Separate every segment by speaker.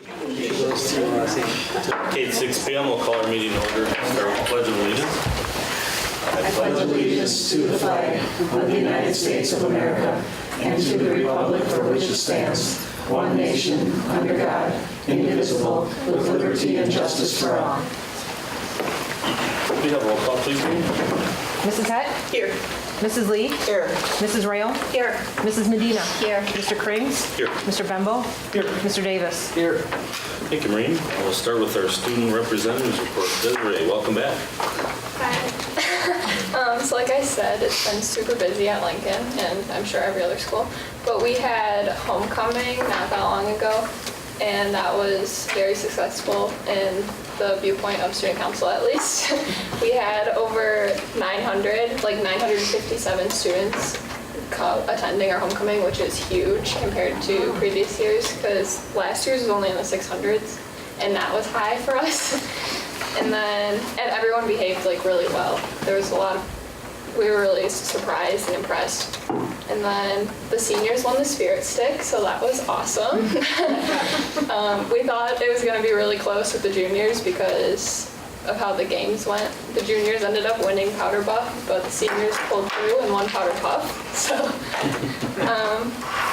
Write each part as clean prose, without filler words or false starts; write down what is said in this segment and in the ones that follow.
Speaker 1: Okay, it's 6 p.m. We'll call our meeting to order. Start with the Pledge of Allegiance.
Speaker 2: I pledge allegiance to the flag of the United States of America and to the republic for which it stands, one nation, under God, indivisible, with liberty and justice for all.
Speaker 1: Can we have a roll call, please?
Speaker 3: Mrs. Heck?
Speaker 2: Here.
Speaker 3: Mrs. Lee?
Speaker 2: Here.
Speaker 3: Mrs. Rail?
Speaker 2: Here.
Speaker 3: Mrs. Medina?
Speaker 2: Here.
Speaker 3: Mr. Krings?
Speaker 1: Here.
Speaker 3: Mr. Bembo?
Speaker 1: Here.
Speaker 3: Mr. Davis?
Speaker 1: Here. Thank you, Maureen. We'll start with our student representatives report. Desiree, welcome back.
Speaker 4: Hi. So like I said, it's been super busy at Lincoln, and I'm sure every other school. But we had homecoming not that long ago, and that was very successful in the viewpoint of student council, at least. We had over 957 students attending our homecoming, which is huge compared to previous years, because last year's was only in the 600s, and that was high for us. And everyone behaved like really well. There was we were really surprised and impressed. And then the seniors won the Spirit Stick, so that was awesome. We thought it was going to be really close with the juniors because of how the games went. The juniors ended up winning Powder Buff, but the seniors pulled through and won Powder Puff. So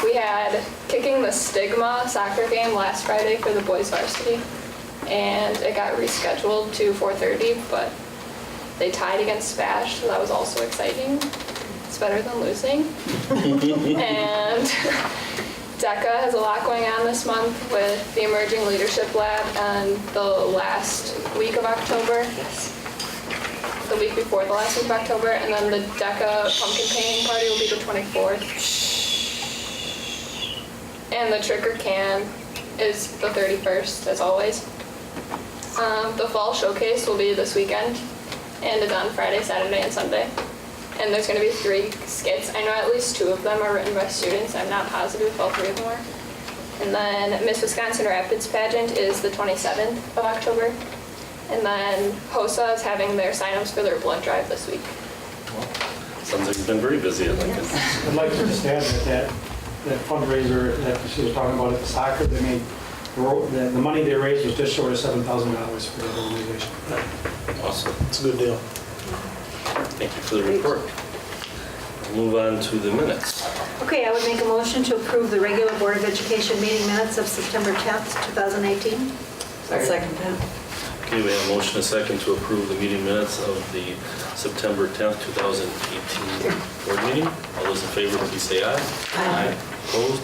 Speaker 4: we had Kicking the Stigma soccer game last Friday for the boys varsity, and it got rescheduled to 4:30, but they tied against Spash, so that was also exciting. It's better than losing. And DECA has a lot going on this month with the Emerging Leadership Lab and the last week of October. The week before the last week of October, and then the DECA pumpkin painting party will be the 24th. And the Trick or Can is the 31st, as always. The fall showcase will be this weekend, and it's on Friday, Saturday, and Sunday. And there's going to be 3 skits. I know at least 2 of them are written by students. I'm not positive if all 3 of them are. And then Miss Wisconsin Rapids pageant is the 27th of October. And then HOSA is having their sign-ups for their blood drive this week.
Speaker 1: Well, sounds like you've been very busy at Lincoln.
Speaker 5: I'd like to just add that fundraiser that she was talking about at the soccer, they made, the money they raised was just short of $7,000 for the organization.
Speaker 1: Awesome.
Speaker 5: It's a good deal.
Speaker 1: Thank you for the report. We'll move on to the minutes.
Speaker 6: Okay, I would make a motion to approve the regular Board of Education meeting minutes of September 10th, 2018.
Speaker 2: I'll second that.
Speaker 1: Okay, we have a motion and a second to approve the meeting minutes of the September 10th, 2018 board meeting. All those in favor, please say aye.
Speaker 2: Aye.
Speaker 1: Opposed?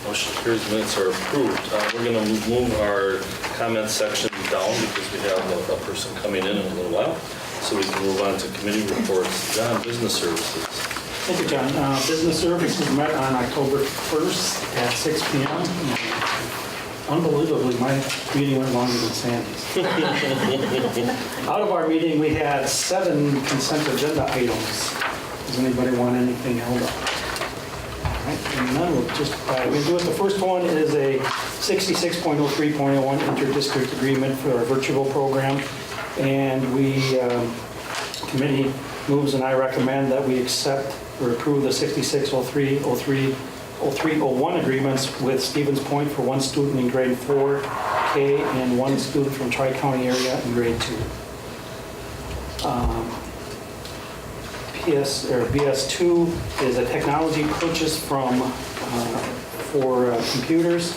Speaker 1: Motion carries. Minutes are approved. We're going to move our comment section down because we have a person coming in a little while. So we can move on to committee reports. John, business services.
Speaker 5: Thank you, John. Business services met on October 1st at 6 p.m. Unbelievably, my meeting went longer than Sandy's. Out of our meeting, we had 7 consent agenda items. Does anybody want anything held up? All right, and then we'll just we'll do it. The first one is a 66.03.01 interdistrict agreement for our virtual program. And committee moves and I recommend that we accept or approve the 66.03.03.01 agreements with Stevens Point for 1 student in grade 4K and 1 student from Tri-County area in grade 2. BS2 is a technology purchase for computers.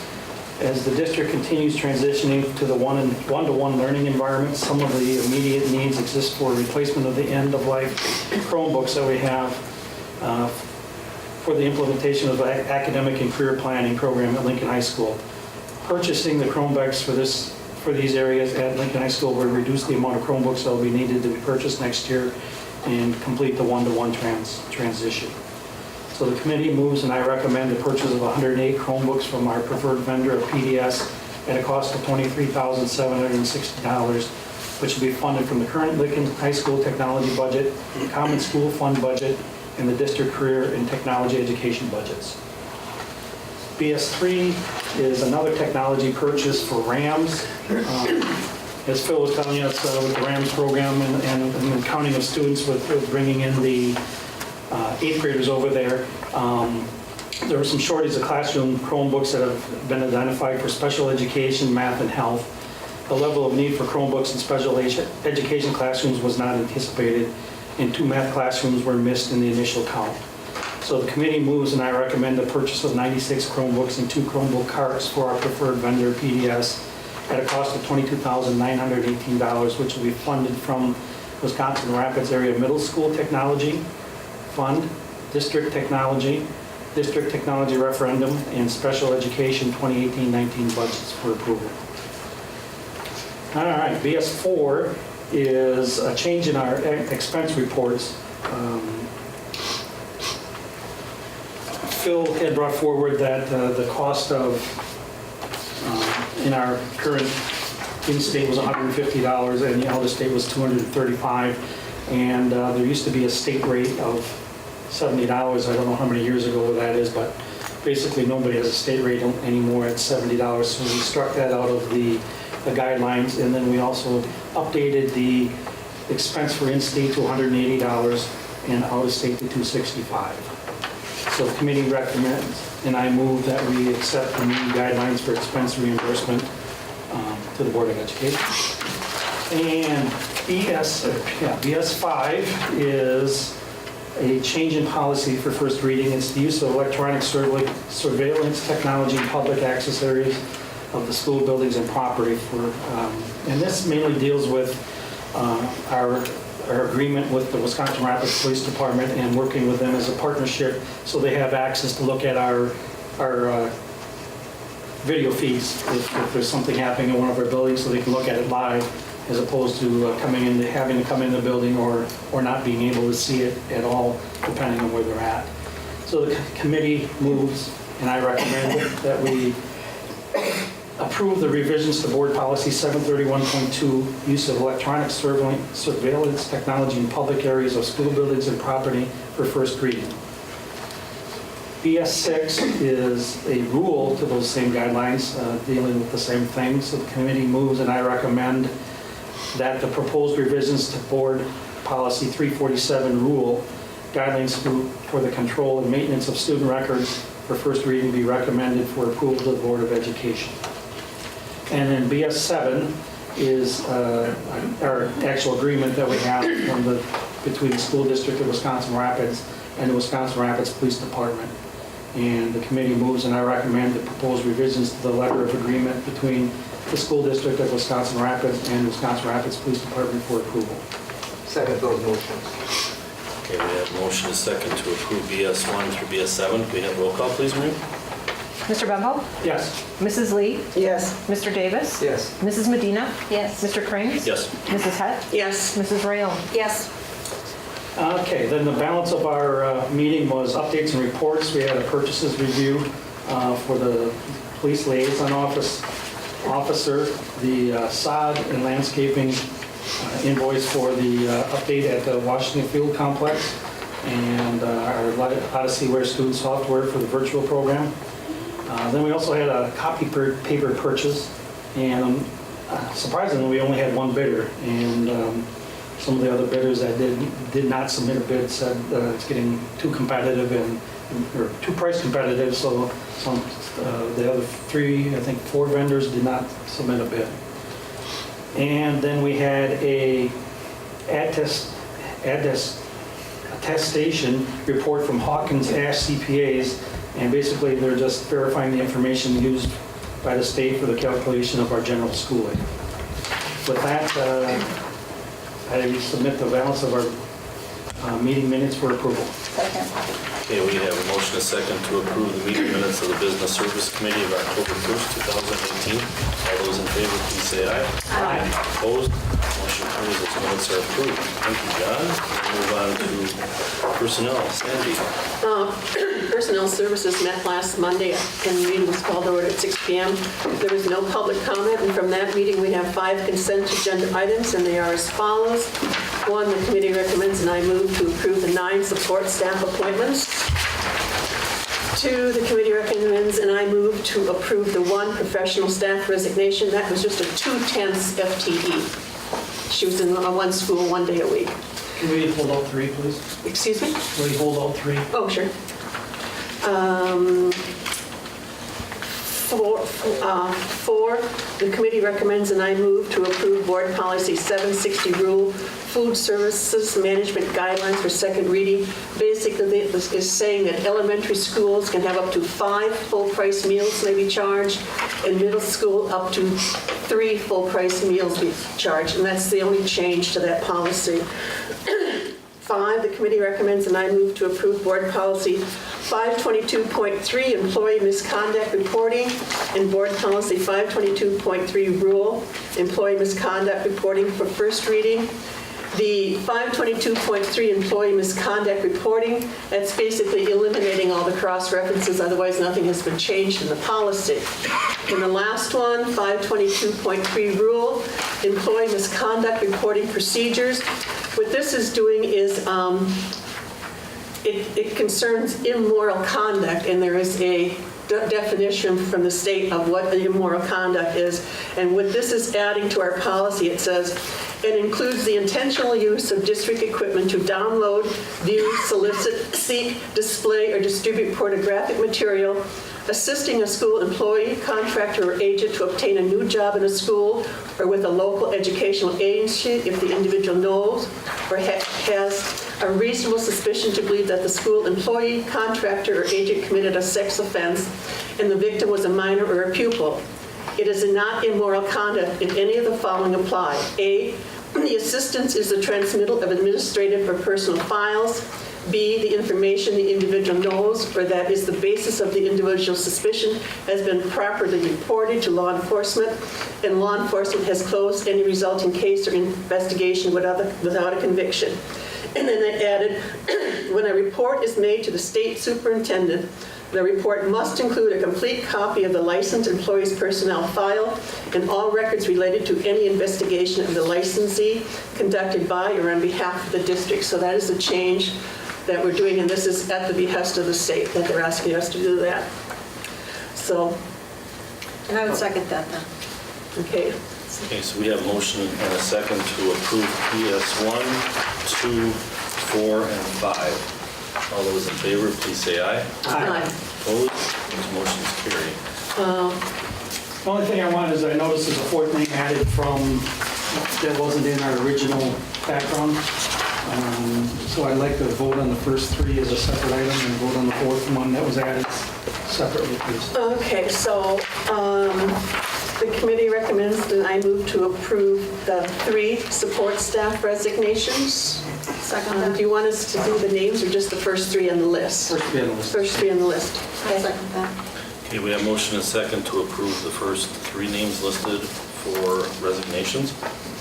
Speaker 5: As the district continues transitioning to the one-to-one learning environment, some of the immediate needs exist for replacement of the end-of-life Chromebooks that we have for the implementation of the academic and career planning program at Lincoln High School. Purchasing the Chromebooks for these areas at Lincoln High School will reduce the amount of Chromebooks that will be needed to be purchased next year and complete the one-to-one transition. So the committee moves and I recommend the purchase of 108 Chromebooks from our preferred vendor of PDS at a cost of $23,760, which will be funded from the current Lincoln High School technology budget, the Common School Fund budget, and the district career and technology education budgets. BS3 is another technology purchase for RAMs. As Phil was telling us with the RAMs program and the counting of students with bringing in the 8th graders over there, there were some shortages of classroom Chromebooks that have been identified for special education, math, and health. The level of need for Chromebooks in special education classrooms was not anticipated, and 2 math classrooms were missed in the initial count. So the committee moves and I recommend the purchase of 96 Chromebooks and 2 Chromebook carts for our preferred vendor, PDS, at a cost of $22,918, which will be funded from Wisconsin Rapids Area Middle School Technology Fund, District Technology Referendum, and Special Education 2018-19 budgets for approval. All right, BS4 is a change in our expense reports. Phil had brought forward that the cost of, in our current in-state was $150 and the out-of-state was $235. And there used to be a state rate of $70. I don't know how many years ago that is, but basically nobody has a state rate anymore at $70. So we struck that out of the guidelines, and then we also updated the expense for in-state to $180 and out-of-state to $265. So the committee recommends, and I move that we accept the new guidelines for expense reimbursement to the Board of Education. And BS5 is a change in policy for first reading. It's the use of electronic surveillance technology in public access areas of the school buildings and property and this mainly deals with our agreement with the Wisconsin Rapids Police Department and working with them as a partnership so they have access to look at our video feeds if there's something happening in one of our buildings so they can look at it live as opposed to having to come in the building or not being able to see it at all depending on where they're at. So the committee moves and I recommend that we approve the revisions to Board Policy 731.2, use of electronic surveillance technology in public areas of school buildings and property for first reading. BS6 is a rule to those same guidelines dealing with the same thing. So the committee moves and I recommend that the proposed revisions to Board Policy 347 rule, guidelines for the control and maintenance of student records for first reading be recommended for approval to the Board of Education. And then BS7 is our actual agreement that we have between the School District of Wisconsin Rapids and the Wisconsin Rapids Police Department. And the committee moves and I recommend the proposed revisions to the letter of agreement between the School District of Wisconsin Rapids and Wisconsin Rapids Police Department for approval.
Speaker 2: Second those motions.
Speaker 1: Okay, we have motion and second to approve BS1 through BS7. Can we have roll call, please, Marie?
Speaker 3: Mr. Bembo?
Speaker 5: Yes.
Speaker 3: Mrs. Lee?
Speaker 2: Yes.
Speaker 3: Mr. Davis?
Speaker 2: Yes.
Speaker 3: Mrs. Medina? Yes. Mr. Krings?
Speaker 1: Yes.
Speaker 3: Mrs. Hett?
Speaker 6: Yes.
Speaker 3: Mrs. Rayon?
Speaker 6: Yes.
Speaker 5: Okay, then the balance of our meeting was updates and reports. We had a purchases review for the police liaison officer, the sod and landscaping invoice for the update at the Washington Field Complex, and our Odyssey Wear student software for the virtual program. Then we also had a copy paper purchase, and surprisingly, we only had one bidder, and some of the other bidders that did not submit a bid said it's getting too competitive or too price competitive, so the other 4 vendors did not submit a bid. And then we had a attestation report from Hawkins Ash CPAs, and basically they're just verifying the information used by the state for the calculation of our general schooling. With that, I submit the balance of our meeting minutes for approval.
Speaker 2: Second.
Speaker 1: Okay, we have a motion and second to approve the meeting minutes of the Business Service Committee of October 1st, 2018. All those in favor, please say aye.
Speaker 6: Aye.
Speaker 1: Opposed? Motion carries. Those minutes are approved. Thank you, John. We'll move on to personnel. Sandy.
Speaker 7: Personnel Services met last Monday, and the meeting was called to order at 6 p.m. There was no public comment, and from that meeting, we have 5 consent agenda items, and they are as follows. 1, the committee recommends, and I move to approve the 9 support staff appointments. 2, the committee recommends, and I move to approve the 1 professional staff resignation. That was just a 2/10 FTE. She was in one school 1 day a week.
Speaker 5: Can we hold all 3, please?
Speaker 7: Excuse me?
Speaker 5: Will you hold all 3?
Speaker 7: Oh, sure. Four, the committee recommends and I move to approve Board Policy 760 Rule, Food Services Management Guidelines for second reading. Basically, this is saying that elementary schools can have up to 5 full-price meals may be charged, and middle school up to 3 full-price meals be charged, and that's the only change to that policy. 5, the committee recommends and I move to approve Board Policy 522.3, Employee Misconduct Reporting, and Board Policy 522.3, Rule, Employee Misconduct Reporting for first reading. The 522.3 Employee Misconduct Reporting, that's basically eliminating all the cross-references, otherwise nothing has been changed in the policy. And the last one, 522.3 Rule, Employee Misconduct Reporting Procedures. What this is doing is it concerns immoral conduct, and there is a definition from the state of what the immoral conduct is. And what this is adding to our policy, it says, it includes the intentional use of district equipment to download, view, solicit, seek, display, or distribute pornographic material, assisting a school employee, contractor, or agent to obtain a new job in a school or with a local educational agency if the individual knows or has a reasonable suspicion to believe that the school employee, contractor, or agent committed a sex offense and the victim was a minor or a pupil. It is not immoral conduct if any of the following apply. A, the assistance is the transmittal of administrative or personal files. B, the information the individual knows or that is the basis of the individual's suspicion has been properly reported to law enforcement, and law enforcement has closed any resulting case or investigation without a conviction. And then they added, when a report is made to the state superintendent, the report must include a complete copy of the licensed employee's personnel file and all records related to any investigation of the licensee conducted by or on behalf of the district. So that is a change that we're doing, and this is at the behest of the state that they're asking us to do that. So.
Speaker 6: And I would second that then.
Speaker 7: Okay.
Speaker 1: Okay, so we have a motion and a second to approve PS 1, 2, 4, and 5. All those in favor, please say aye.
Speaker 7: Aye.
Speaker 1: Opposed? Those motions carry.
Speaker 5: The only thing I want is I noticed there's a fourth name added from, that wasn't in our original background. So I'd like to vote on the first 3 as a separate item and vote on the fourth one that was added separately, please.
Speaker 7: Okay, so the committee recommends and I move to approve the 3 support staff resignations.
Speaker 6: Second
Speaker 7: Do you want us to do the names or just the first 3 on the list?
Speaker 5: First be on the list.
Speaker 7: First 3 on the list.
Speaker 6: I second that.
Speaker 1: Okay, we have a motion and a second to approve the first 3 names listed for resignations.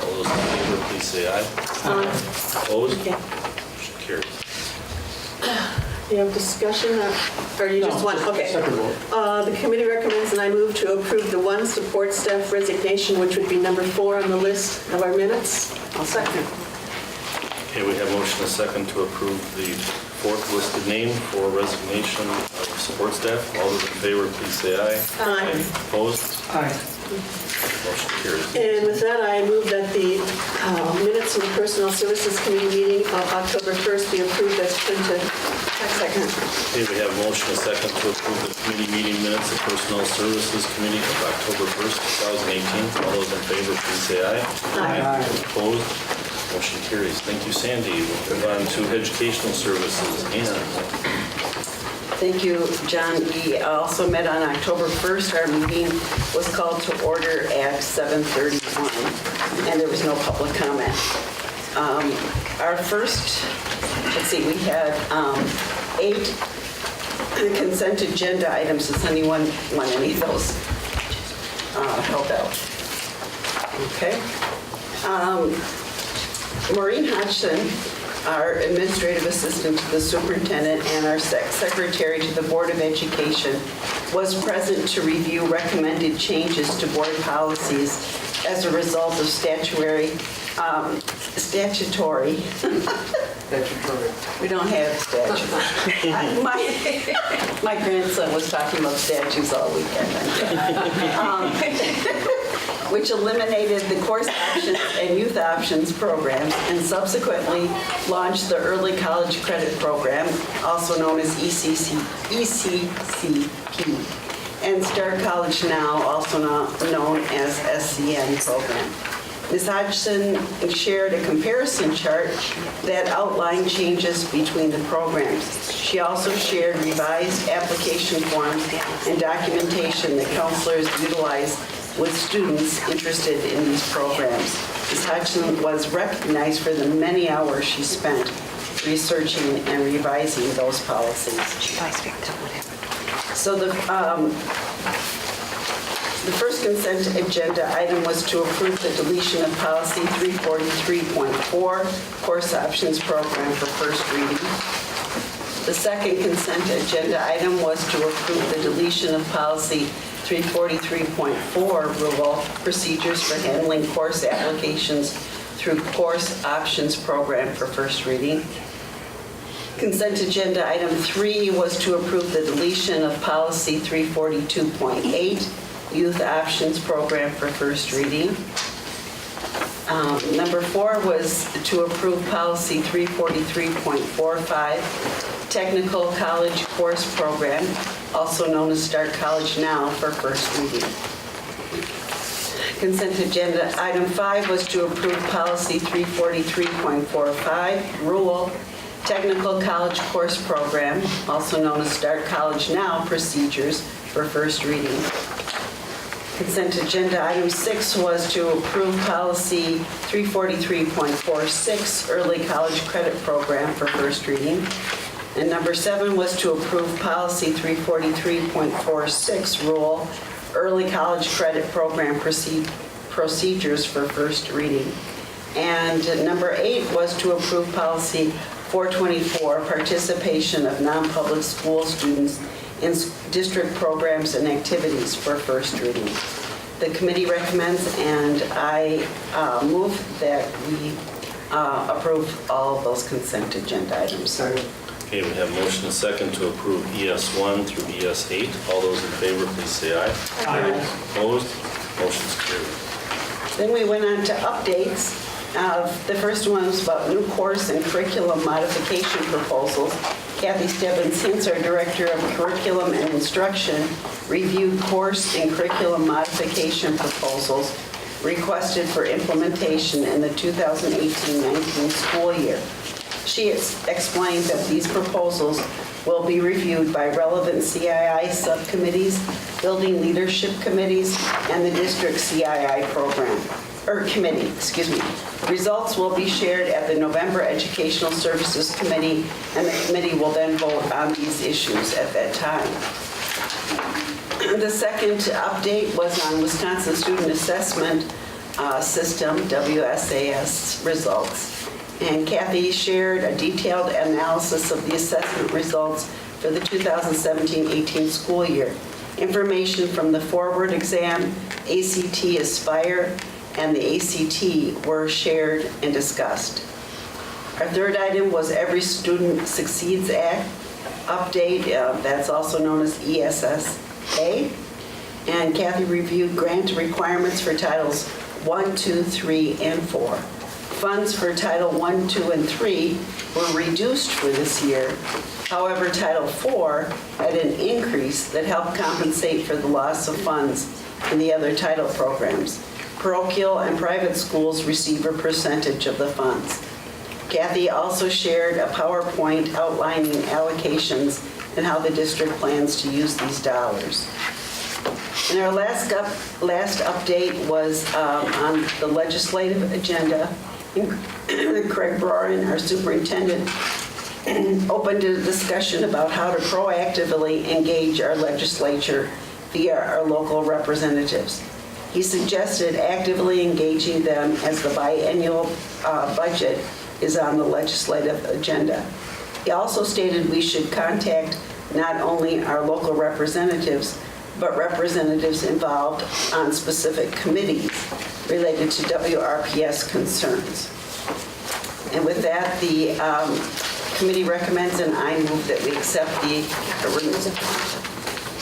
Speaker 1: All those in favor, please say aye. Opposed?
Speaker 7: Okay.
Speaker 1: Motion carries.
Speaker 7: You have discussion or you just want, okay.
Speaker 5: Separate vote.
Speaker 7: The committee recommends and I move to approve the 1 support staff resignation, which would be number 4 on the list of our minutes. I'll second.
Speaker 1: Okay, we have a motion and a second to approve the 4th listed name for resignation of support staff. All those in favor, please say aye.
Speaker 7: Aye.
Speaker 1: Opposed?
Speaker 5: Aye.
Speaker 1: Motion carries.
Speaker 7: And with that, I move that the minutes from the Personnel Services Committee meeting of October 1st be approved as printed. Second.
Speaker 1: Okay, we have a motion and a second to approve the committee meeting minutes of Personnel Services Committee of October 1st, 2018. All those in favor, please say aye.
Speaker 7: Aye.
Speaker 1: Opposed? Motion carries. Thank you, Sandy. We'll move on to Educational Services. Ann.
Speaker 8: Thank you, John. We also met on October 1st. Our meeting was called to order at 7:31, and there was no public comment. Our first, let's see, we had 8 consent agenda items. Does anyone want any of those held out? Okay. Maureen Hodgson, our administrative assistant to the superintendent and our secretary to the Board of Education, was present to review recommended changes to board policies as a result of statutory. We don't have statutes. My grandson was talking about statues all weekend. which eliminated the course options and youth options programs and subsequently launched the Early College Credit Program, also known as ECCP, and Start College Now, also known as SCN program. Ms. Hodgson shared a comparison chart that outlined changes between the programs. She also shared revised application forms and documentation that counselors utilize with students interested in these programs. Ms. Hodgson was recognized for the many hours she spent researching and revising those policies. So the first consent agenda item was to approve the deletion of policy 343.4, course options program for first reading. The second consent agenda item was to approve the deletion of policy 343.4, rule procedures for handling course applications through course options program for first reading. Consent agenda item 3 was to approve the deletion of policy 342.8, Youth Options Program for first reading. Number 4 was to approve policy 343.45, Technical College Course Program, also known as Start College Now, for first reading. Consent agenda item 5 was to approve policy 343.45, Rule Technical College Course Program, also known as Start College Now, procedures for first reading. Consent agenda item 6 was to approve policy 343.46, Early College Credit Program for first reading. And number 7 was to approve policy 343.46, Rule Early College Credit Program procedures for first reading. And number 8 was to approve policy 424, participation of non-public school students in district programs and activities for first reading. The committee recommends, and I move that we approve all of those consent agenda items.
Speaker 1: Okay, we have motion and second to approve ES1 through ES8. All those in favor, please say aye.
Speaker 5: Aye.
Speaker 1: Opposed? Motion's carried.
Speaker 8: Then we went on to updates. The first one was about new course and curriculum modification proposals. Kathy Stebbins-Hintz, our Director of Curriculum and Instruction, reviewed course and curriculum modification proposals requested for implementation in the 2018-19 school year. She explained that these proposals will be reviewed by relevant CII subcommittees, building leadership committees, and the district CII committee. Results will be shared at the November Educational Services Committee, and the committee will then vote on these issues at that time. The second update was on Wisconsin Student Assessment System, WSAS results. And Kathy shared a detailed analysis of the assessment results for the 2017-18 school year. Information from the forward exam, ACT Aspire, and the ACT were shared and discussed. Our third item was Every Student Succeeds Act update, that's also known as ESSA. And Kathy reviewed grant requirements for Titles 1, 2, 3, and 4. Funds for Title 1, 2, and 3 were reduced for this year. However, Title 4 had an increase that helped compensate for the loss of funds in the other title programs. Parochial and private schools receive a percentage of the funds. Kathy also shared a PowerPoint outlining allocations and how the district plans to use these dollars. And our last update was on the legislative agenda. Craig Brorin, our superintendent, opened a discussion about how to proactively engage our legislature via our local representatives. He suggested actively engaging them as the biennial budget is on the legislative agenda. He also stated we should contact not only our local representatives, but representatives involved on specific committees related to WRPS concerns. And with that, the committee recommends, and I move that we accept the...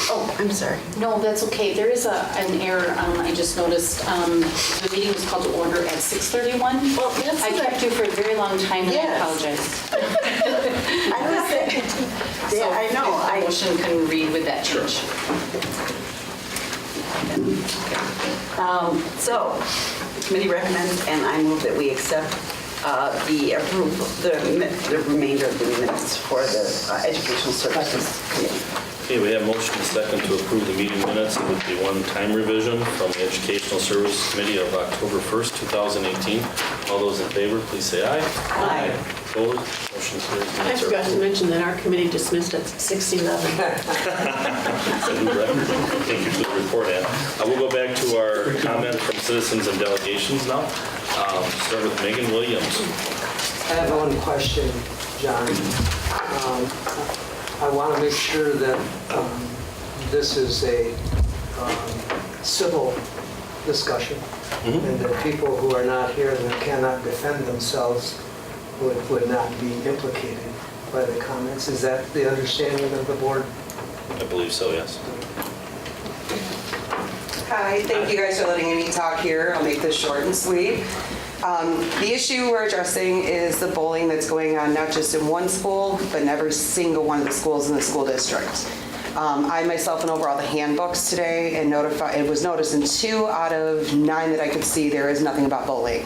Speaker 8: Oh, I'm sorry.
Speaker 2: No, that's okay. There is an error. I just noticed the meeting was called to order at 6:31.
Speaker 8: Well, that's
Speaker 2: I kept you for a very long time, and I
Speaker 8: Yes.
Speaker 2: apologize.
Speaker 8: I was thinking, yeah, I know.
Speaker 2: The motion can read with that change.
Speaker 8: So, the committee recommends, and I move that we accept the approval, the remainder of the minutes for the Educational Services Committee.
Speaker 1: Okay, we have motion and second to approve the meeting minutes with the one-time revision from the Educational Services Committee of October 1st, 2018. All those in favor, please say aye.
Speaker 8: Aye.
Speaker 1: Opposed? Motion carries.
Speaker 7: I
Speaker 1: Minutes are
Speaker 7: forgot to
Speaker 1: approved.
Speaker 7: mention that our committee dismissed at 6:11.
Speaker 1: That's a new record. Thank you for the report, Ann. We'll go back to our comment from citizens and delegations now. Start with Megan Williams.
Speaker 9: I have one question, John. I want to make sure that this is a civil discussion, and that people who are not here that cannot defend themselves would not be implicated by the comments. Is that the understanding of the board?
Speaker 1: I believe so, yes.
Speaker 10: Hi, thank you guys for letting me talk here. I'll make this short and sweet. The issue we're addressing is the bullying that's going on not just in one school, but in every single one of the schools in the school district. I myself went over all the handbooks today and it was noticed in 2 out of 9 that I could see there is nothing about bullying.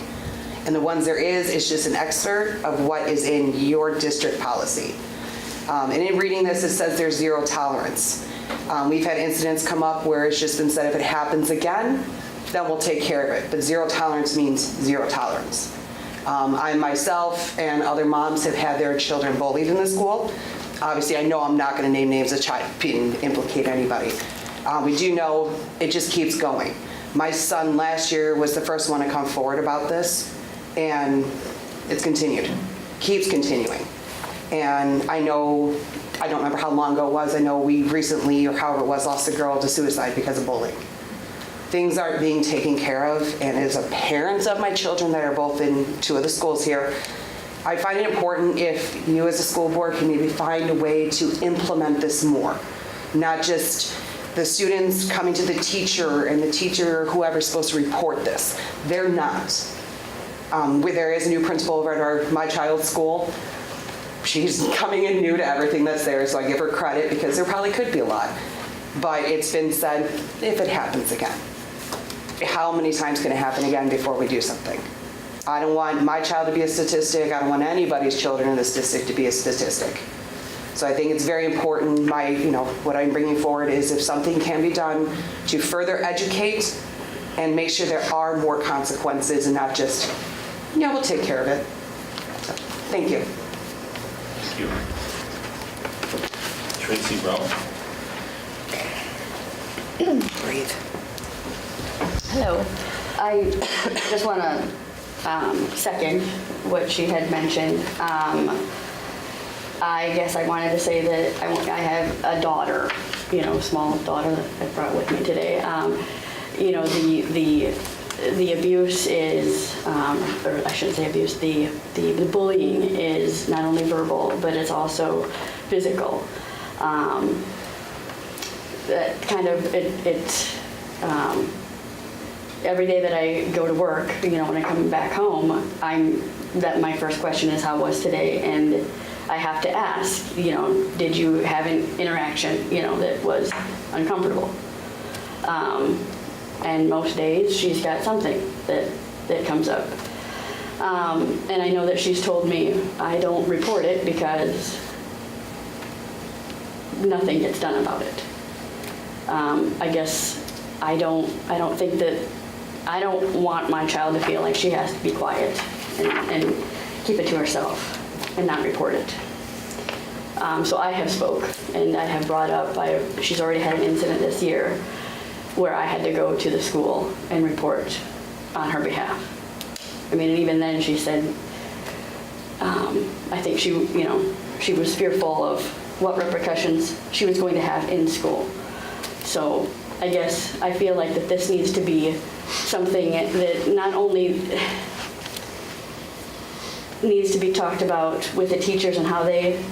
Speaker 10: And the ones there is, it's just an excerpt of what is in your district policy. And in reading this, it says there's 0 tolerance. We've had incidents come up where it's just been said if it happens again, then we'll take care of it. But 0 tolerance means 0 tolerance. I myself and other moms have had their children bullied in the school. Obviously, I know I'm not going to name names of child and implicate anybody. We do know it just keeps going. My son last year was the first one to come forward about this, and it's continued, keeps continuing. And I know, I don't remember how long ago it was, I know we recently, or however it was, lost a girl to suicide because of bullying. Things aren't being taken care of, and as a parent of my children that are both in 2 of the schools here, I find it important if you as a school board can maybe find a way to implement this more. Not just the students coming to the teacher and the teacher, whoever's supposed to report this. They're not. There is a new principal over at my child's school. She's coming in new to everything that's there, so I give her credit because there probably could be a lot. But it's been said, if it happens again. How many times can it happen again before we do something? I don't want my child to be a statistic. I don't want anybody's children in this district to be a statistic. So I think it's very important, what I'm bringing forward is if something can be done to further educate and make sure there are more consequences and not just, we'll take care of it. So, thank you.
Speaker 1: Thank you. Tracy Brown.
Speaker 8: Breathe.
Speaker 11: Hello. I just want to second what she had mentioned. I guess I wanted to say that I have a daughter, small daughter that I brought with me today. The abuse is, or I shouldn't say abuse, the bullying is not only verbal, but it's also physical. That kind of, every day that I go to work, when I come back home, my first question is how was today? And I have to ask, did you have an interaction, that was uncomfortable? And most days she's got something that comes up. And I know that she's told me I don't report it because nothing gets done about it. I guess I don't think that, I don't want my child to feel like she has to be quiet and keep it to herself and not report it. So I have spoke and I have brought up, she's already had an incident this year where I had to go to the school and report on her behalf. I mean, and even then she said, I think she was fearful of what repercussions she was going to have in school. So I guess I feel like that this needs to be something that not only needs to be talked about with the teachers and how they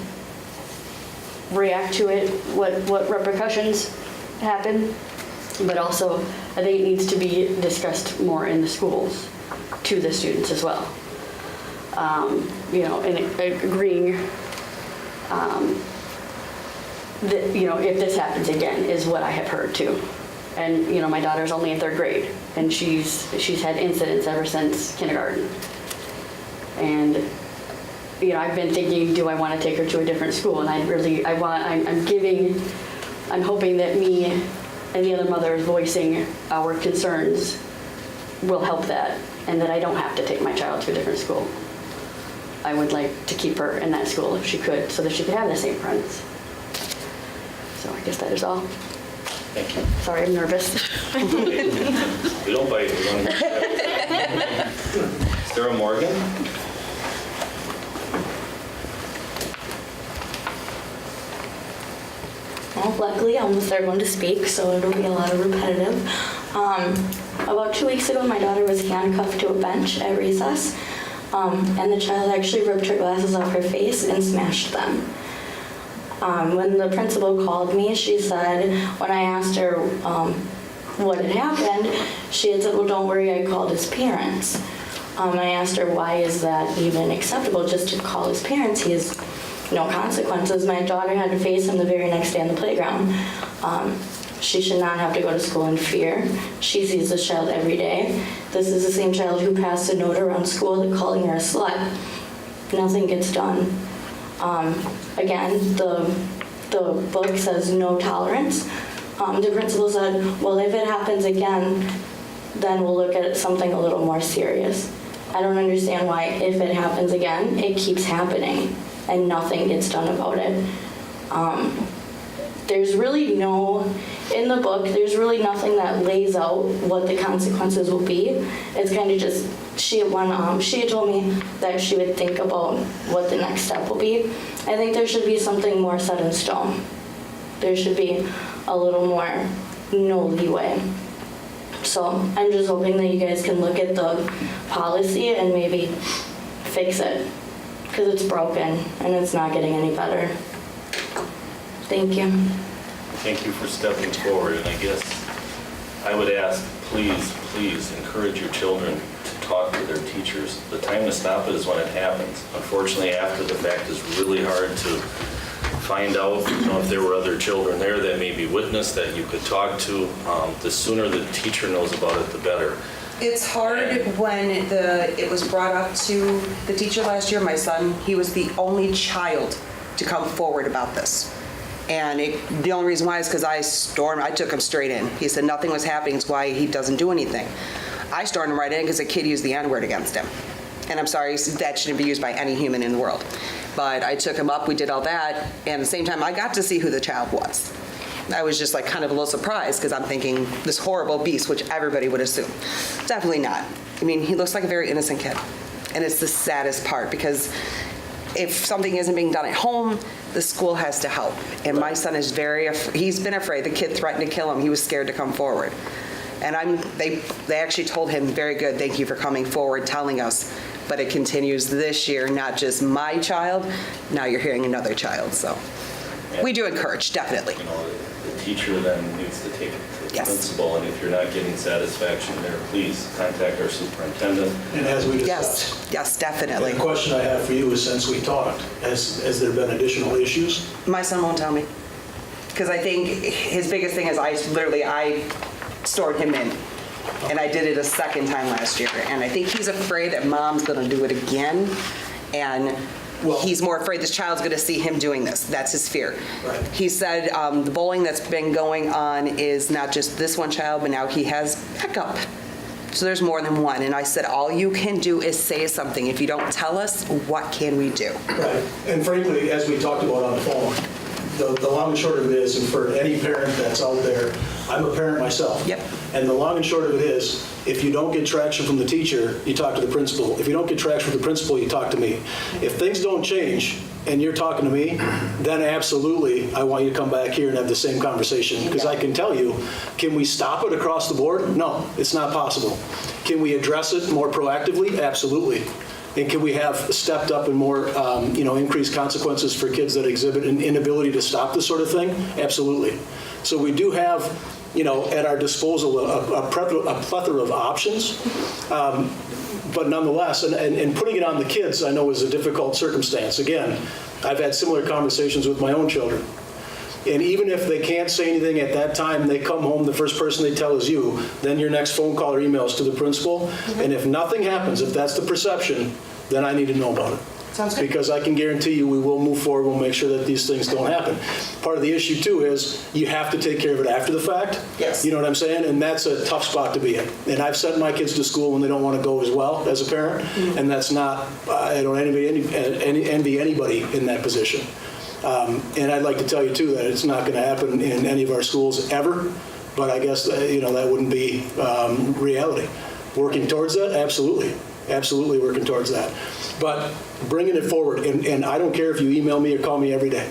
Speaker 11: react to it, what repercussions happen, but also I think it needs to be discussed more in the schools to the students as well. And agreeing that, if this happens again is what I have heard too. And, my daughter's only in 3rd grade and she's had incidents ever since kindergarten. And, I've been thinking, do I want to take her to a different school? And I'm hoping that me and the other mothers voicing our concerns will help that, and that I don't have to take my child to a different school. I would like to keep her in that school if she could, so that she could have the same friends. So I guess that is all.
Speaker 1: Thank you.
Speaker 11: Sorry, I'm nervous.
Speaker 1: We don't bite, we don't. Sarah Morgan?
Speaker 12: Well, luckily, I'm the 3rd one to speak, so it'll be a lot of repetitive. About 2 weeks ago, my daughter was handcuffed to a bench at recess, and the child actually ripped her glasses off her face and smashed them. When the principal called me, she said, when I asked her what had happened, she had said, well, don't worry, I called his parents. I asked her, why is that even acceptable, just to call his parents? He has no consequences. My daughter had to face him the very next day on the playground. She should not have to go to school in fear. She sees this child every day. This is the same child who passed a note around school calling her a slut. Nothing gets done. Again, the book says no tolerance. The principal said, well, if it happens again, then we'll look at something a little more serious. I don't understand why, if it happens again, it keeps happening and nothing gets done about it. There's really in the book, there's really nothing that lays out what the consequences will be. It's kind of just, she had told me that she would think about what the next step will be. I think there should be something more set in stone. There should be a little more no leeway. So I'm just hoping that you guys can look at the policy and maybe fix it, because it's broken and it's not getting any better. Thank you.
Speaker 1: Thank you for stepping forward, and I guess I would ask, please encourage your children to talk to their teachers. The time to stop it is when it happens. Unfortunately, after the fact is really hard to find out, if there were other children there that maybe witnessed that you could talk to. The sooner the teacher knows about it, the better.
Speaker 10: It's hard when it was brought up to the teacher last year. My son, he was the only child to come forward about this. And the only reason why is because I took him straight in. He said nothing was happening, it's why he doesn't do anything. I stormed him right in because a kid used the N-word against him. And I'm sorry, that shouldn't be used by any human in the world. But I took him up, we did all that, and at the same time, I got to see who the child was. I was just kind of a little surprised because I'm thinking this horrible beast, which everybody would assume. Definitely not. I mean, he looks like a very innocent kid. And it's the saddest part because if something isn't being done at home, the school has to help. And my son is he's been afraid. The kid threatened to kill him. He was scared to come forward. And they actually told him, very good, thank you for coming forward, telling us. But it continues this year, not just my child, now you're hearing another child. So we do encourage, definitely.
Speaker 1: The teacher then needs to take it to the principal, and if you're not getting satisfaction there, please contact our superintendent.
Speaker 13: And as we discussed.
Speaker 10: Yes, definitely.
Speaker 13: The question I have for you is, since we talked, has there been additional issues?
Speaker 10: My son won't tell me. Because I think his biggest thing is I stored him in. And I did it a second time last year. And I think he's afraid that mom's going to do it again. And he's more afraid this child's going to see him doing this. That's his fear.
Speaker 13: Right.
Speaker 10: He said the bullying that's been going on is not just this one child, but now he has backup. So there's more than one. And I said, all you can do is say something. If you don't tell us, what can we do?
Speaker 13: Right. And frankly, as we talked about on the phone, the long and short of it is, and for any parent that's out there, I'm a parent myself.
Speaker 10: Yep.
Speaker 13: And the long and short of it is, if you don't get traction from the teacher, you talk to the principal. If you don't get traction from the principal, you talk to me. If things don't change and you're talking to me, then absolutely, I want you to come back here and have the same conversation. Because I can tell you, can we stop it across the board? No, it's not possible. Can we address it more proactively? Absolutely. And can we have stepped up and more, increased consequences for kids that exhibit an inability to stop this sort of thing? Absolutely. So we do have, at our disposal a plethora of options. But nonetheless, and putting it on the kids, I know is a difficult circumstance. Again, I've had similar conversations with my own children. And even if they can't say anything at that time, they come home, the first person they tell is you, then your next phone call or email is to the principal. And if nothing happens, if that's the perception, then I need to know about it.
Speaker 10: Sounds good.
Speaker 13: Because I can guarantee you we will move forward, we'll make sure that these things don't happen. Part of the issue too is you have to take care of it after the fact.
Speaker 10: Yes.
Speaker 13: You know what I'm saying? And that's a tough spot to be in. And I've sent my kids to school when they don't want to go as well as a parent. And that's not, I don't envy anybody in that position. And I'd like to tell you too that it's not going to happen in any of our schools ever. But I guess, that wouldn't be reality. Working towards that? Absolutely. Absolutely working towards that. But bringing it forward, and I don't care if you email me or call me every day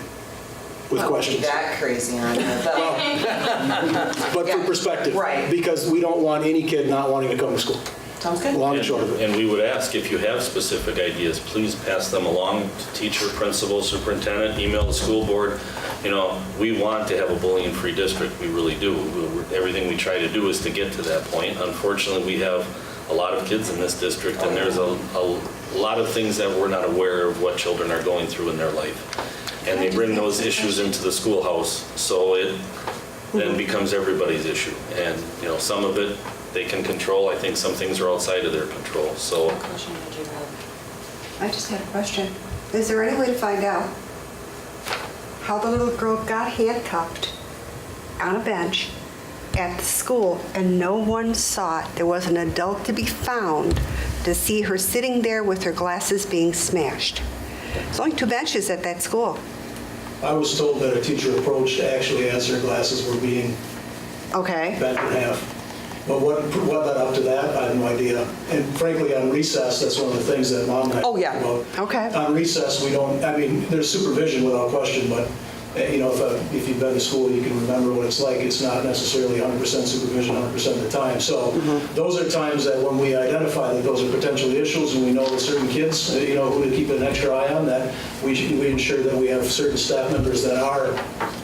Speaker 13: with questions.
Speaker 10: That crazy on it.
Speaker 13: But for perspective.
Speaker 10: Right.
Speaker 13: Because we don't want any kid not wanting to come to school.
Speaker 10: Sounds good.
Speaker 13: Long and short of it.
Speaker 1: And we would ask if you have specific ideas, please pass them along to teacher, principal, superintendent, email the school board. We want to have a bullying-free district. We really do. Everything we try to do is to get to that point. Unfortunately, we have a lot of kids in this district, and there's a lot of things that we're not aware of what children are going through in their life. And they bring those issues into the schoolhouse, so it then becomes everybody's issue. And, some of it they can control. I think some things are outside of their control, so.
Speaker 2: I just had a question. Is there any way to find out how the little girl got handcuffed on a bench at the school and no one saw it? There was an adult to be found to see her sitting there with her glasses being smashed. There's only 2 benches at that school.
Speaker 13: I was told that a teacher approached actually as her glasses were being
Speaker 2: Okay.
Speaker 13: bent in half. But what led up to that, I have no idea. And frankly, on recess, that's one of the things that Mom and I talked about.
Speaker 2: Okay.
Speaker 13: On recess, there's supervision without question, but if you've been to school, you can remember what it's like. It's not necessarily 100% supervision 100% of the time. So those are times that when we identify that those are potentially issues and we know that certain kids, who to keep an extra eye on, that we ensure that we have certain staff members that are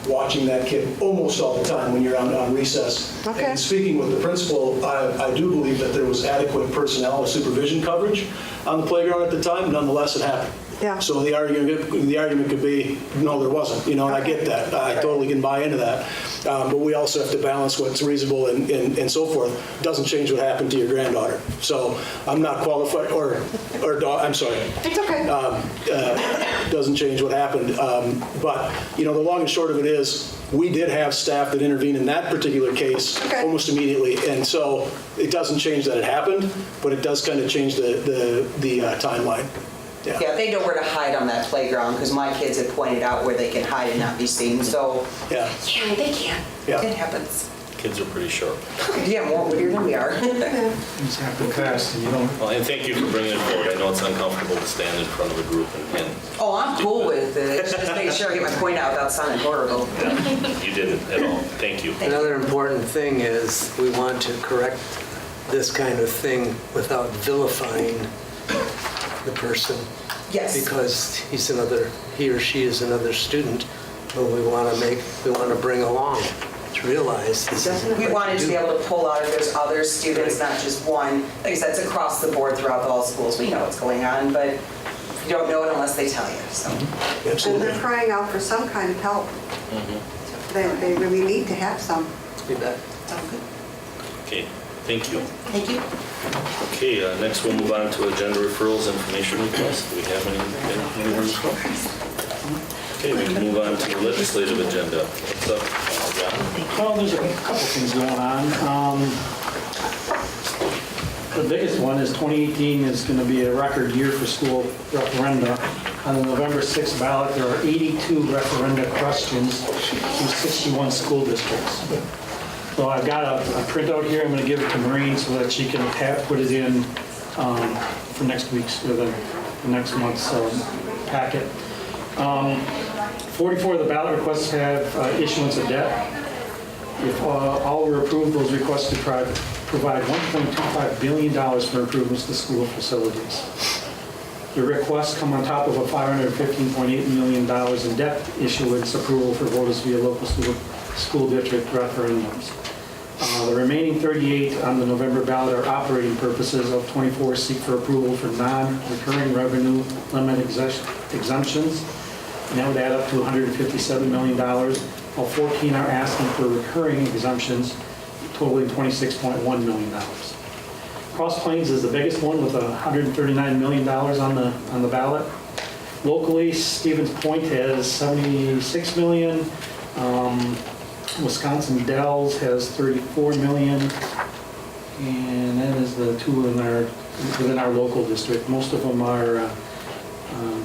Speaker 13: watching that kid almost all the time when you're on recess.
Speaker 2: Okay.
Speaker 13: And speaking with the principal, I do believe that there was adequate personnel or supervision coverage on the playground at the time. Nonetheless, it happened.
Speaker 2: Yeah.
Speaker 13: So the argument could be, no, there wasn't. And I get that. I totally can buy into that. But we also have to balance what's reasonable and so forth. Doesn't change what happened to your granddaughter. So I'm not qualified, or I'm sorry.
Speaker 2: It's okay.
Speaker 13: Doesn't change what happened. But the long and short of it is, we did have staff that intervened in that particular case almost immediately. And so it doesn't change that it happened, but it does kind of change the timeline.
Speaker 10: Yeah, they know where to hide on that playground because my kids have pointed out where they can hide and not be seen. So
Speaker 13: yeah,
Speaker 10: they can.
Speaker 13: Yeah.
Speaker 10: It happens.
Speaker 1: Kids are pretty sharp.
Speaker 10: Yeah, more wittier than we are.
Speaker 5: Things happen fast, and you don't.
Speaker 1: Well, and thank you for bringing it forward. I know it's uncomfortable to stand in front of a group and
Speaker 10: Oh, I'm cool with it. Just make sure I get my point out without sounding horrible.
Speaker 1: you didn't at all. Thank you.
Speaker 9: Another important thing is we want to correct this kind of thing without vilifying the person.
Speaker 10: Yes.
Speaker 9: Because he or she is another student, but we want to bring along to realize this is.
Speaker 10: We wanted to be able to pull out if there's other students, not just one. Like I said, it's across the board throughout all schools. We know what's going on, but you don't know it unless they tell you. So.
Speaker 2: And they're crying out for some kind of help. They really need to have some.
Speaker 9: You bet.
Speaker 10: Sounds good.
Speaker 1: Okay, thank you.
Speaker 10: Thank you.
Speaker 1: Okay, next we'll move on to agenda referrals, information requests. Do we have any requests? Okay, we can move on to the legislative agenda. What's up, John?
Speaker 5: Well, there's a couple things going on. The biggest one is 2018 is going to be a record year for school referenda. On the November 6th ballot, there are 82 referenda questions from 61 school districts. So I've got a printout here. I'm going to give it to Maureen so that she can put it in for next week's or the next month's packet. 44 of the ballot requests have issuance of debt. If all were approved, those requests could provide $1.25 billion for improvements to school facilities. The requests come on top of a $515.8 million in debt issuance approval for voters via local school district referendums. The remaining 38 on the November ballot are operating purposes. Of 24 seek for approval for non-recurring revenue limit exemptions, and that would add up to $157 million, while 14 are asking for recurring exemptions, totaling $26.1 million. Cross Plains is the biggest one with $139 million on the ballot. Locally, Stevens Point has $76 million. Wisconsin Dells has $34 million. And that is the two within our local district. Most of them are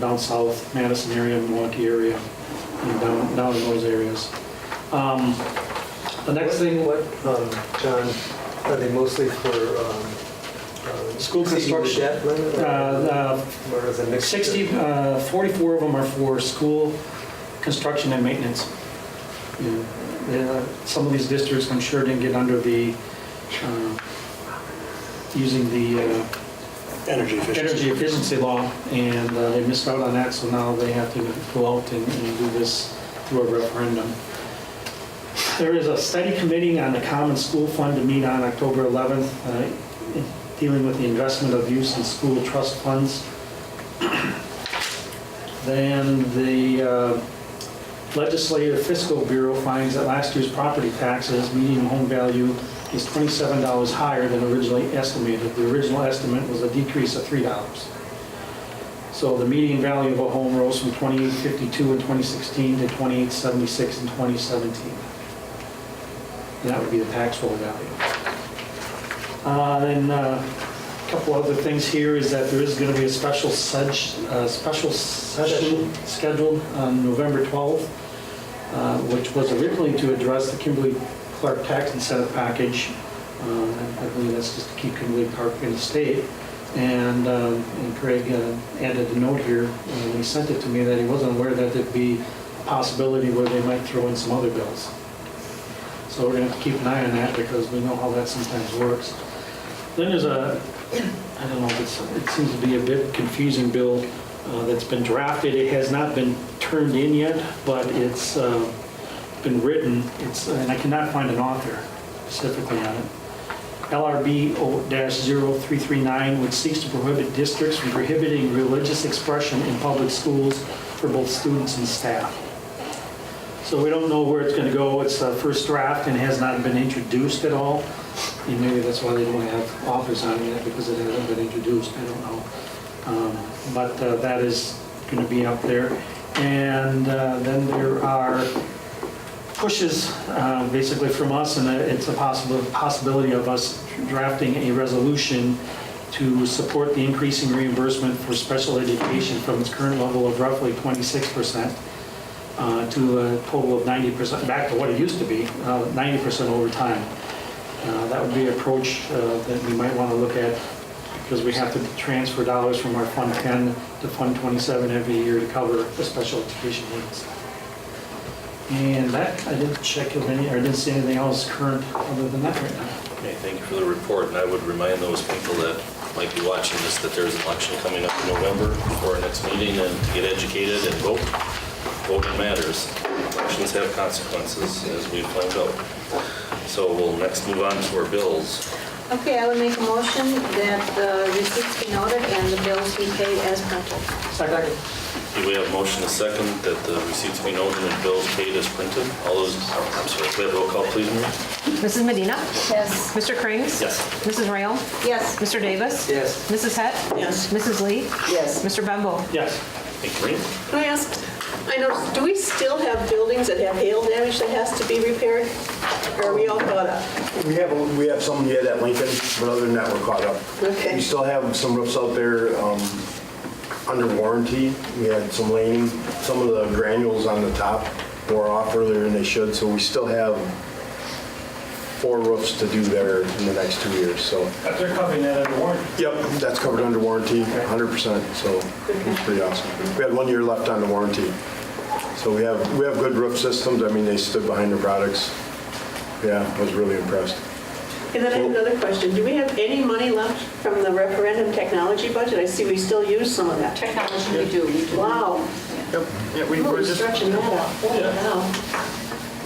Speaker 5: down south, Madison area, Milwaukee area, and down in those areas. The next thing,
Speaker 9: John, are they mostly for
Speaker 5: school construction.
Speaker 9: Debt limit, or is it mixed?
Speaker 5: 44 of them are for school construction and maintenance. Some of these districts, I'm sure, didn't get under the using the
Speaker 13: Energy
Speaker 5: efficiency law, and they missed out on that, so now they have to go out and do this through a referendum. There is a study committee on the Common School Fund to meet on October 11th, dealing with the investment of use in school trust funds. Then the Legislative Fiscal Bureau finds that last year's property taxes median home value is $27 higher than originally estimated. The original estimate was a decrease of $3. So the median value of a home rose from $28.52 in 2016 to $28.76 in 2017. And that would be the tax roll value. Then a couple other things here is that there is going to be a special session scheduled on November 12th, which was originally to address the Kimberly-Clark tax incentive package. I believe that's just to keep Kimberly-Clark in the state. And Craig added a note here when he sent it to me that he wasn't aware that there'd be a possibility where they might throw in some other bills. So we're going to have to keep an eye on that because we know how that sometimes works. Then there's I don't know, it seems to be a bit confusing bill that's been drafted. It has not been turned in yet, but it's been written. And I cannot find an author specifically on it. LRB-0339, which seeks to prohibit districts from prohibiting religious expression in public schools for both students and staff. So we don't know where it's going to go. It's the first draft and has not been introduced at all. And maybe that's why they don't have authors on it yet, because it hasn't been introduced. I don't know. But that is going to be up there. And then there are pushes basically from us, and it's a possibility of us drafting a resolution to support the increasing reimbursement for special education from its current level of roughly 26% to a total of 90%, back to what it used to be, 90% over time. That would be an approach that we might want to look at, because we have to transfer dollars from our Fund 10 to Fund 27 every year to cover the special education needs. And that, I didn't check if I didn't see anything else current other than that right now.
Speaker 1: Okay, thank you for the report, and I would remind those people that might be watching this that there's an election coming up in November before our next meeting, and to get educated and vote. Voting matters. Elections have consequences, as we've found out. So we'll next move on to our bills.
Speaker 6: Okay, I would make a motion that the receipts be noted and the bills be paid as printed.
Speaker 5: Second.
Speaker 1: Do we have a motion and a second that the receipts be noted and bills paid as printed? All those, I'm sorry, we have roll call, please, Marie?
Speaker 3: Mrs. Medina?
Speaker 6: Yes.
Speaker 3: Mr. Krings?
Speaker 1: Yes.
Speaker 3: Mrs. Rayle?
Speaker 6: Yes.
Speaker 3: Mr. Davis?
Speaker 9: Yes.
Speaker 3: Mrs. Hett?
Speaker 8: Yes.
Speaker 3: Mrs. Lee?
Speaker 8: Yes.
Speaker 3: Mr. Bembo?
Speaker 5: Yes.
Speaker 1: Thank you, Marie.
Speaker 7: Can I ask, I noticed, do we still have buildings that have hail damage that has to be repaired? Or are we all caught up?
Speaker 14: We have some yet at Lincoln, but other than that, we're caught up.
Speaker 7: Okay.
Speaker 14: We still have some roofs out there under warranty. We had some laning. Some of the granules on the top wore off earlier than they should, so we still have 4 roofs to do there in the next 2 years. So.
Speaker 5: But they're covering that under warranty.
Speaker 14: Yep, that's covered under warranty, 100%. So it's pretty awesome. We had 1 year left on the warranty, so we have good roof systems. I mean, they stood behind their products. Yeah, I was really impressed.
Speaker 7: And then I have another question. Do we have any money left from the referendum technology budget? I see we still use some of that.
Speaker 2: Technology, we do.
Speaker 7: Wow.
Speaker 14: Yep. Yeah, we
Speaker 7: We're
Speaker 14: were just,
Speaker 7: stretching that out. Holy cow.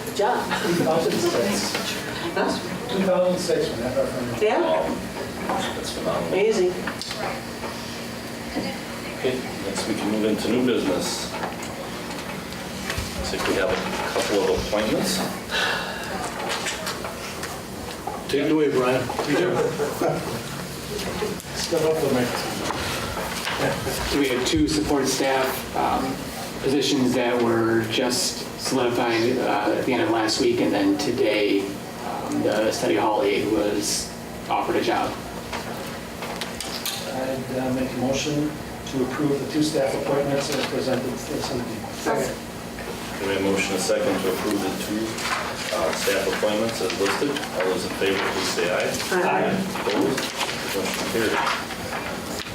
Speaker 7: Good job.
Speaker 5: 2006 when that referendum.
Speaker 7: Yeah,
Speaker 1: That's phenomenal.
Speaker 7: amazing.
Speaker 1: Okay, next we can move into new business. Looks like we have a couple of appointments.
Speaker 13: Take it away, Brian.
Speaker 5: Step up to the microphone.
Speaker 15: We had two support staff positions that were just solidified at the end of last week, and then today the study hall aide was offered a job.
Speaker 5: I'd make a motion to approve the two staff appointments as presented this evening.
Speaker 6: Second.
Speaker 1: Do we have a motion and a second to approve the two staff appointments as listed? All those in favor, please say aye.
Speaker 7: Aye.
Speaker 1: Opposed? Motion carried.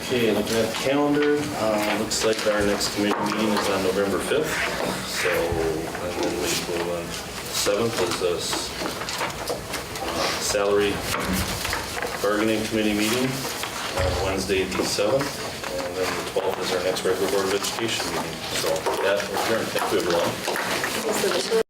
Speaker 1: Okay, looking at the calendar, looks like our next committee meeting is on November 5th. So, and then we go on 7th is this salary bargaining committee meeting on Wednesday, the 7th. And then the 12th is our next regular Board of Education meeting. So, with that, we're adjourned. Thank you, everyone.